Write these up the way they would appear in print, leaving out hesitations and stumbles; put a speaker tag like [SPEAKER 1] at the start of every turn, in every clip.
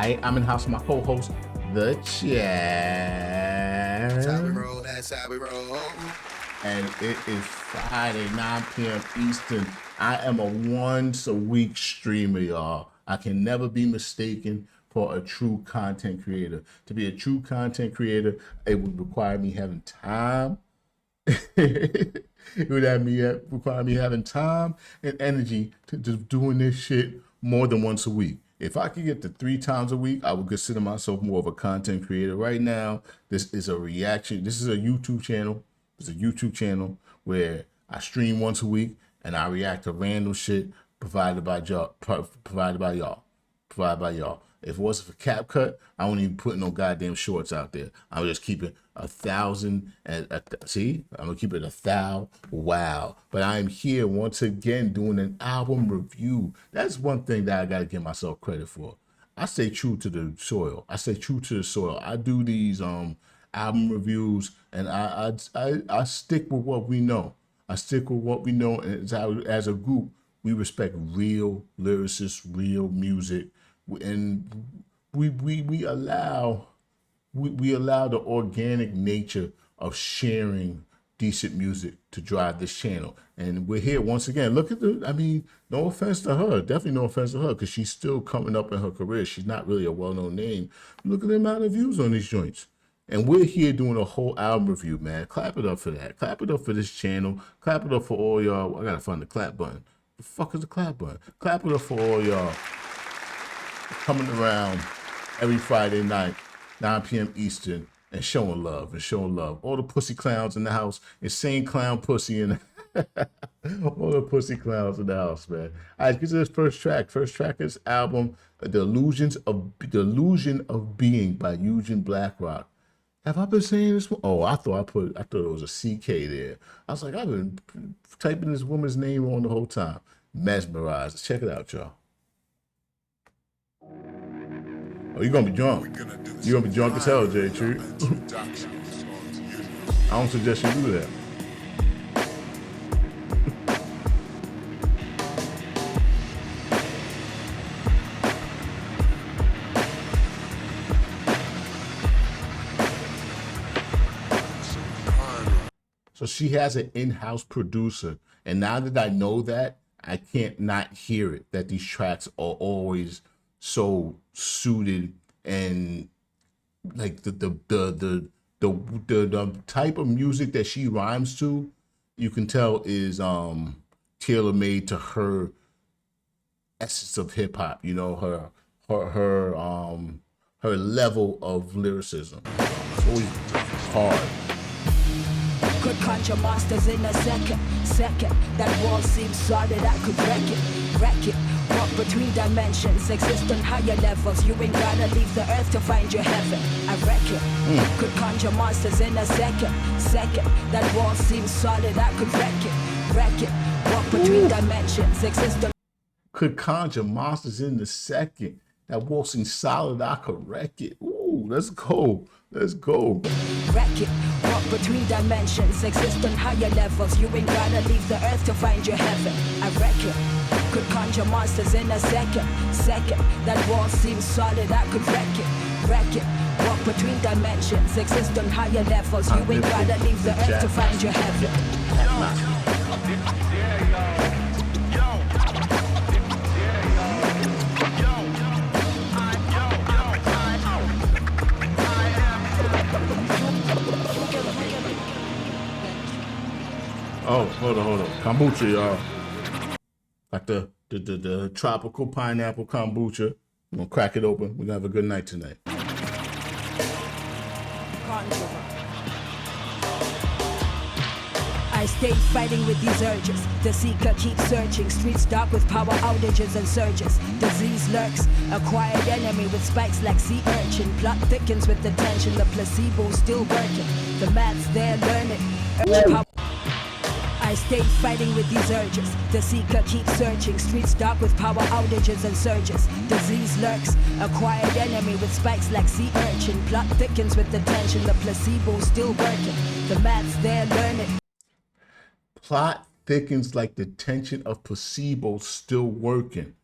[SPEAKER 1] I'm in house with my co-host, the Chat.
[SPEAKER 2] That's how we roll. That's how we roll.
[SPEAKER 1] And it is Friday, 9 p.m. Eastern. I am a once-a-week streamer, y'all. I can never be mistaken for a true content creator. To be a true content creator, it would require me having time. It would require me having time and energy to just doing this shit more than once a week. If I could get to 3 times a week, I would consider myself more of a content creator. Right now, this is a reaction. This is a YouTube channel. It's a YouTube channel where I stream once a week and I react to random shit provided by y'all. If it wasn't for CapCut, I wouldn't even put no goddamn shorts out there. I would just keep it 1,000 and see, I'm gonna keep it 1,000. Wow. But I am here once again doing an album review. That's one thing that I gotta give myself credit for. I stay true to the soil. I do these album reviews and I stick with what we know. And as a group, we respect real lyricists, real music. And we allow the organic nature of sharing decent music to drive this channel. And we're here once again. Look at no offense to her, definitely no offense to her, because she's still coming up in her career. She's not really a well-known name. Look at the amount of views on these joints. And we're here doing a whole album review, man. Clap it up for that. Clap it up for this channel. Clap it up for all y'all. I gotta find the clap button. The fuck is the clap button? Clap it up for all y'all coming around every Friday night, 9 p.m. Eastern, and showing love. All the pussy clowns in the house, insane clown pussy in all the pussy clowns in the house, man. All right, get to this first track. First track is album, The Illusion of Being by YUGEN BLAKROK. Have I been saying this one? Oh, I thought it was a CK there. I was like, I've been typing this woman's name on the whole time. Mesmerize. Check it out, y'all. Oh, you're gonna be drunk. You're gonna be drunk as hell, J Tree. I don't suggest you do that. So she has an in-house producer, and now that I know that, I can't not hear it. That these tracks are always so suited and like the type of music that she rhymes to, you can tell is tailor-made to her essence of hip hop. You know, her level of lyricism. It's always hard.
[SPEAKER 3] Could conjure monsters in a second. That wall seems solid, I could wreck it. Walk between dimensions, exist on higher levels. You ain't gotta leave the earth to find your heaven. I reckon. Could conjure monsters in a second. That wall seems solid, I could wreck it. Walk between dimensions, exist on.
[SPEAKER 1] Could conjure monsters in the second. That wall seems solid, I could wreck it. Ooh, let's go.
[SPEAKER 3] Wreck it. Walk between dimensions, exist on higher levels. You ain't gotta leave the earth to find your heaven. I reckon. Could conjure monsters in a second. That wall seems solid, I could wreck it. Walk between dimensions, exist on higher levels. You ain't gotta leave the earth to find your heaven.
[SPEAKER 1] Oh, hold on. Kombucha, y'all. Like the tropical pineapple kombucha. I'm gonna crack it open. We're gonna have a good night tonight.
[SPEAKER 3] I stay fighting with these urges. The seeker keeps searching. Streets dark with power outages and surges. Disease lurks. Acquired enemy with spikes like sea urchin. Plot thickens with the tension. The placebo's still working. The math's there learning. Urge power. I stay fighting with these urges. The seeker keeps searching. Streets dark with power outages and surges. Disease lurks. Acquired enemy with spikes like sea urchin. Plot thickens with the tension. The placebo's still working. The math's there learning.
[SPEAKER 1] Plot thickens like the tension of placebo still working.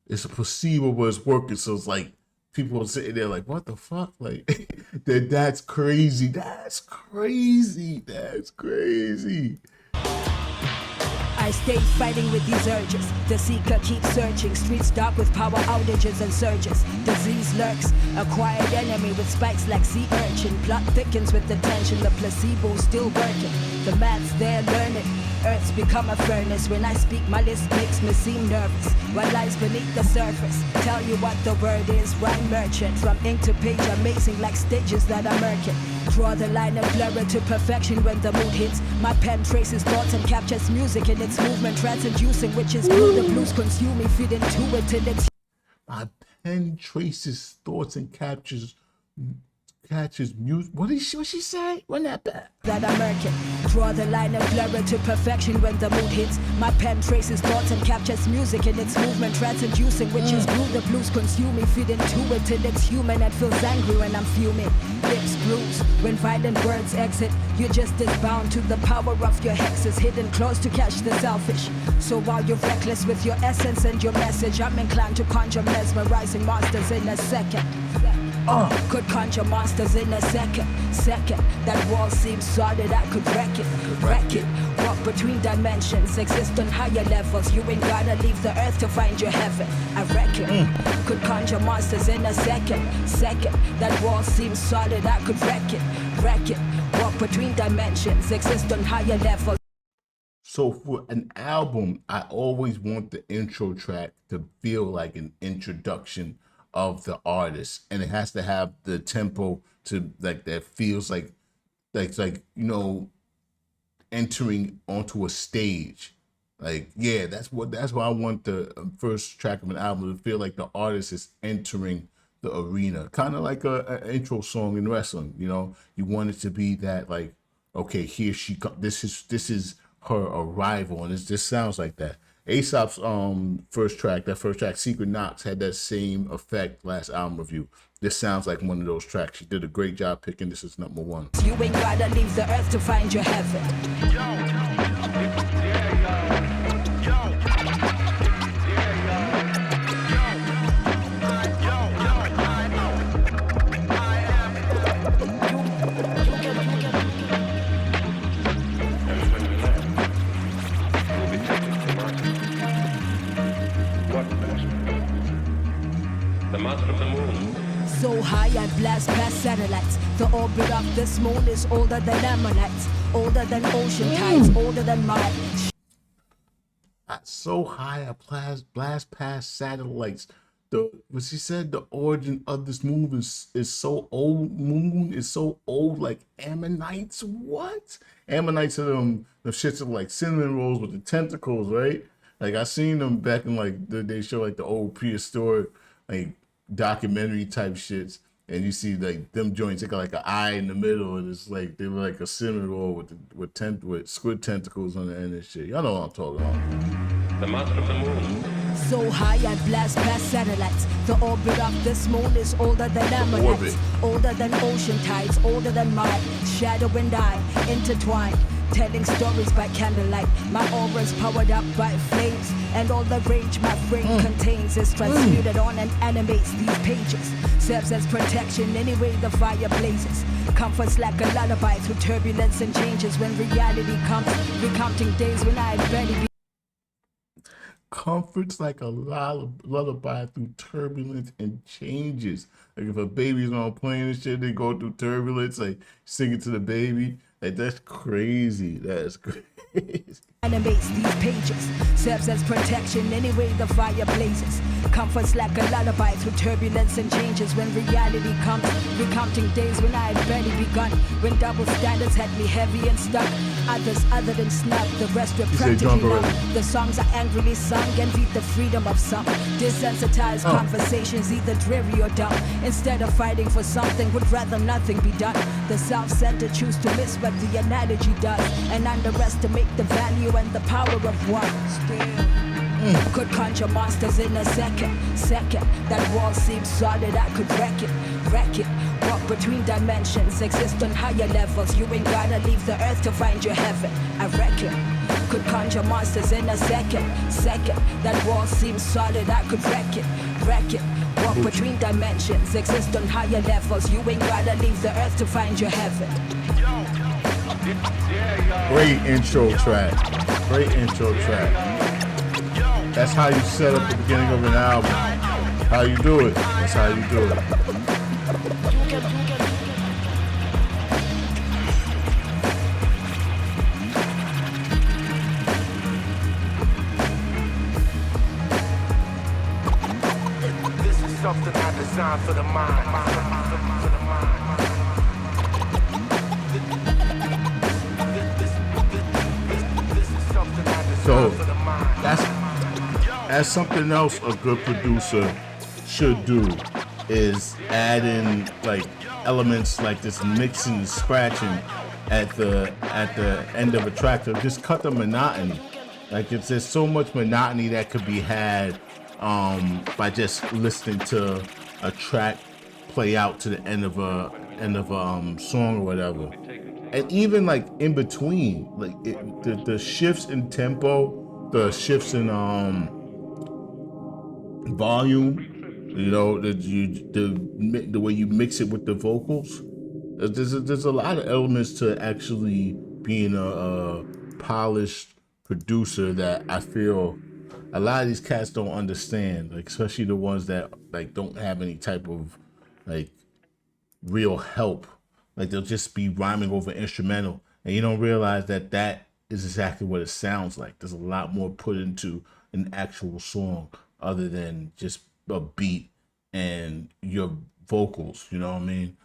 [SPEAKER 1] It's a placebo, but it's working. So it's like people are sitting there like, what the fuck? Like, that's crazy. That's crazy. That's crazy.
[SPEAKER 3] I stay fighting with these urges. The seeker keeps searching. Streets dark with power outages and surges. Disease lurks. Acquired enemy with spikes like sea urchin. Plot thickens with the tension. The placebo still working. The math's there, learn it. Earth's become a furnace. When I speak, my list makes me seem nervous. What lies beneath the surface? Tell you what the word is. Rhyme merchant. From ink to page, amazing like stages that are murking. Draw the line and blur it to perfection when the mood hits. My pen traces thoughts and captures music in its movement, transducing, which is blue. The blues consume me, feed into it till it's.
[SPEAKER 1] My pen traces thoughts and catches music. What did she say? Wasn't that bad?
[SPEAKER 3] That I'm murking. Draw the line and blur it to perfection when the mood hits. My pen traces thoughts and captures music in its movement, transducing, which is blue. The blues consume me, feed into it till it's human and feels angry when I'm fuming. Lips bruise when violent words exit. You're just as bound to the power of your hexes, hidden close to catch the selfish. So while you're reckless with your essence and your message, I'm inclined to conjure mesmerizing monsters in a second. Could conjure monsters in a second. That wall seems solid, I could wreck it. Walk between dimensions, exist on higher levels. You ain't gotta leave the earth to find your heaven, I reckon. Could conjure monsters in a second. That wall seems solid, I could wreck it. Walk between dimensions, exist on higher levels.
[SPEAKER 1] So for an album, I always want the intro track to feel like an introduction of the artist, and it has to have the tempo to like that feels like entering onto a stage. Like, yeah, that's why I want the first track of an album to feel like the artist is entering the arena, kind of like an intro song in wrestling. You want it to be that, like, okay, here she comes. This is her arrival, and this sounds like that. Aesop's first track, Secret Knocks, had that same effect last album review. This sounds like one of those tracks. She did a great job picking. This is number one.
[SPEAKER 3] You ain't gotta leave the earth to find your heaven. So high I blast past satellites. The orbit of this moon is older than ammonites, older than ocean tides, older than my.
[SPEAKER 1] So high I blast past satellites. What she said, the origin of this moon is so old. Moon is so old, like ammonites. What? Ammonites are them shits are like cinnamon rolls with the tentacles, right? Like I seen them back in like they show like the old prehistoric like documentary type shits, and you see like them joints, they got like an eye in the middle, and it's like they look like a cinnamon roll with squid tentacles on the end and shit. Y'all know what I'm talking about.
[SPEAKER 4] The master of the moon.
[SPEAKER 3] So high I blast past satellites. The orbit of this moon is older than ammonites, older than ocean tides, older than my shadow and I intertwined. Telling stories by candlelight. My aura's powered up by flames, and all the rage my brain contains is transmuted on and animates these pages. Serves as protection anyway the fire blazes. Comforts like a lullaby through turbulence and changes. When reality comes, recounting days when I'd barely be.
[SPEAKER 1] Comforts like a lullaby through turbulence and changes. Like if a baby's on a plane and shit, they go through turbulence, like sing it to the baby. Like that's crazy. That's crazy.
[SPEAKER 3] Animates these pages, serves as protection anyway the fire blazes. Comforts like a lullaby through turbulence and changes. When reality comes, recounting days when I had barely begun. When double standards had me heavy and stuck. Others other than snub, the rest were practically numb. The songs are angrily sung, envied the freedom of some. Desensitized conversations, either dreary or dumb. Instead of fighting for something, would rather nothing be done. The self-centered choose to miss what the analogy does, and underestimate the value and the power of one. Still, could conjure monsters in a second. That wall seems solid, I could wreck it. Walk between dimensions, exist on higher levels. You ain't gotta leave the earth to find your heaven, I reckon. Could conjure monsters in a second. That wall seems solid, I could wreck it. Walk between dimensions, exist on higher levels. You ain't gotta leave the earth to find your heaven.
[SPEAKER 1] Great intro track. Great intro track. That's how you set up the beginning of an album. How you do it. That's how you do it.
[SPEAKER 4] This is something I designed for the mind.
[SPEAKER 1] So that's something else a good producer should do, is add in like elements like this mixing and scratching at the end of a track to just cut the monotony. Like there's so much monotony that could be had by just listening to a track play out to the end of a song or whatever. And even like in between, like the shifts in tempo, the shifts in volume, you know, the way you mix it with the vocals. There's a lot of elements to actually being a polished producer that I feel a lot of these cats don't understand, like especially the ones that like don't have any type of like real help. Like they'll just be rhyming over instrumental, and you don't realize that is exactly what it sounds like. There's a lot more put into an actual song other than just a beat and your vocals. You know what I mean?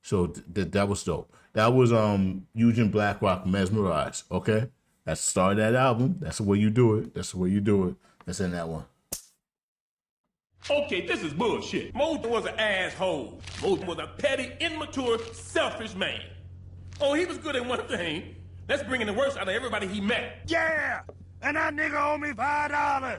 [SPEAKER 1] So that was dope. That was YUGEN BLAKROK, Mesmerize. Okay, that's the start of that album. That's the way you do it. That's the way you do it. That's in that one.
[SPEAKER 5] Okay, this is bullshit. Moses was an asshole. Moses was a petty, immature, selfish man. Oh, he was good at one thing. That's bringing the worst out of everybody he met.
[SPEAKER 4] Yeah! And that nigga owe me $5.